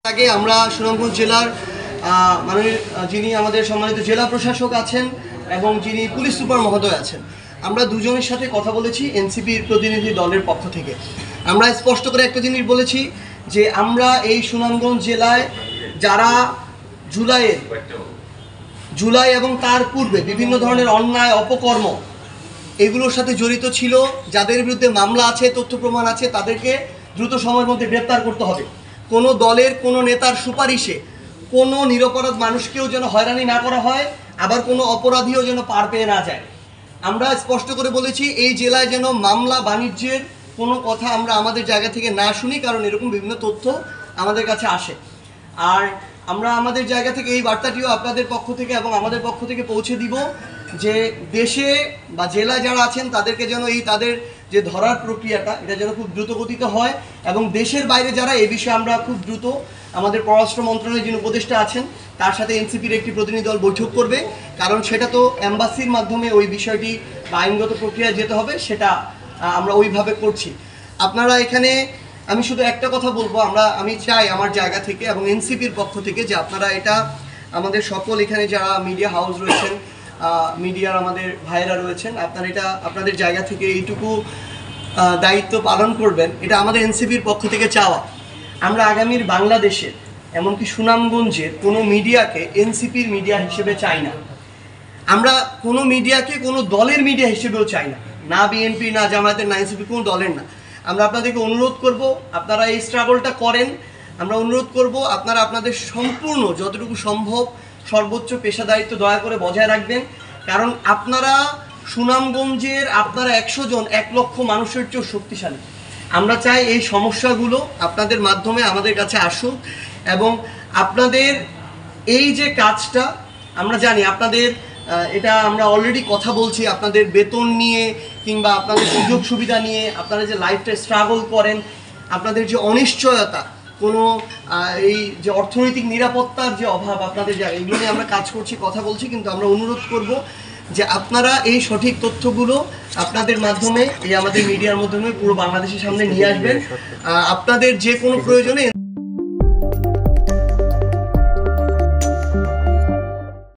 আগে আমরা সুনামগঞ্জ জেলার মানে যিনি আমাদের সম্মানিত জেলা প্রশাসক আছেন এবং যিনি পুলিশ সুপার মহোদয় আছেন, আমরা দুজনের সাথে কথা বলেছি এনসিপির প্রতিনিধি দলের পক্ষ থেকে। আমরা স্পষ্ট করে একটা জিনিস বলেছি যে আমরা এই সুনামগঞ্জ জেলায় যারা জুলাই এবং তার পূর্বে বিভিন্ন ধরনের অন্যায় অপকর্ম এগুলোর সাথে জড়িত ছিল, যাদের বিরুদ্ধে মামলা আছে, তথ্য প্রমাণ আছে, তাদেরকে দ্রুত সময়ের মধ্যে গ্রেপ্তার করতে হবে। কোনো দলের কোনো নেতার সুপারিশে কোনো নিরপরাধ মানুষকেও যেন হয়রানি না করা হয়, আবার কোনো অপরাধীও যেন পার পেয়ে না যায়। আমরা স্পষ্ট করে বলেছি এই জেলায় যেন মামলা বাণিজ্যের কোনো কথা আমরা আমাদের জায়গা থেকে না শুনি, কারণ এরকম বিভিন্ন তথ্য আমাদের কাছে আসে। আর আমরা আমাদের জায়গা থেকে এই বার্তাটিও আপনাদের পক্ষ থেকে এবং আমাদের পক্ষ থেকে পৌঁছে দিব যে দেশে বা জেলায় যারা আছেন তাদেরকে যেন তাদের যে ধরার প্রক্রিয়াটা এটা যেন খুব দ্রুত গতিতে হয়, এবং দেশের বাইরে যারা এই বিষয়ে আমরা খুব দ্রুত আমাদের পররাষ্ট্র মন্ত্রণালয়ের যিনি উপদেষ্টা আছেন তার সাথে এনসিপির একটি প্রতিনিধি দল বৈঠক করবে, কারণ সেটা তো এম্বাসির মাধ্যমে ওই বিষয়টি বা আইনগত প্রক্রিয়ায় যেতে হবে, সেটা আমরা ওইভাবে করছি। আপনারা এখানে আমি শুধু একটা কথা বলবো, আমি চাই আমার জায়গা থেকে এবং এনসিপির পক্ষ থেকে যে আপনারা এটা আমাদের সকল এখানে যারা মিডিয়া হাউস রয়েছেন, মিডিয়ার আমাদের ভাইয়েরা রয়েছেন, আপনারা এটা আপনাদের জায়গা থেকে এইটুকু দায়িত্ব পালন করবেন, এটা আমাদের এনসিপির পক্ষ থেকে চাওয়া। আমরা আগামীর বাংলাদেশের এমনকি সুনামগঞ্জের কোনো মিডিয়াকে এনসিপির মিডিয়া হিসেবে চাই না। আমরা কোনো মিডিয়াকে কোনো দলের মিডিয়া হিসেবেও চাই না, না বিএনপি, না জামায়াতের, না এনসিপি, কোনো দলের না। আমরা আপনাদেরকে অনুরোধ করব আপনারা এই স্ট্রাগলটা করেন। আমরা অনুরোধ করব আপনারা আপনাদের সম্পূর্ণ যতটুকু সম্ভব সর্বোচ্চ পেশাদারিত্ব দয়া করে বজায় রাখবেন, কারণ আপনারা সুনামগঞ্জের 100 জন 1 লক্ষ মানুষের চেয়েও শক্তিশালী। আমরা চাই এই সমস্যাগুলো আপনাদের মাধ্যমে আমাদের কাছে আসুক, এবং আপনাদের এই যে কাজটা আমরা জানি আপনাদের এটা আমরা অলরেডি কথা বলছি, আপনাদের বেতন নিয়ে কিংবা আপনাদের সুযোগ সুবিধা নিয়ে, আপনারা যে লাইফটা স্ট্রাগল করেন, আপনাদের যে অনিশ্চয়তা, কোনো এই যে অর্থনৈতিক নিরাপত্তার যে অভাব আপনাদের জায়গায়, এগুলো নিয়ে আমরা কাজ করছি, কথা বলছি, কিন্তু আমরা অনুরোধ করব যে আপনারা এই সঠিক তথ্যগুলো আপনাদের মাধ্যমে এই আমাদের মিডিয়ার মাধ্যমে পুরো বাংলাদেশের সামনে নিয়ে আসবেন। আপনাদের যে কোনো প্রয়োজনে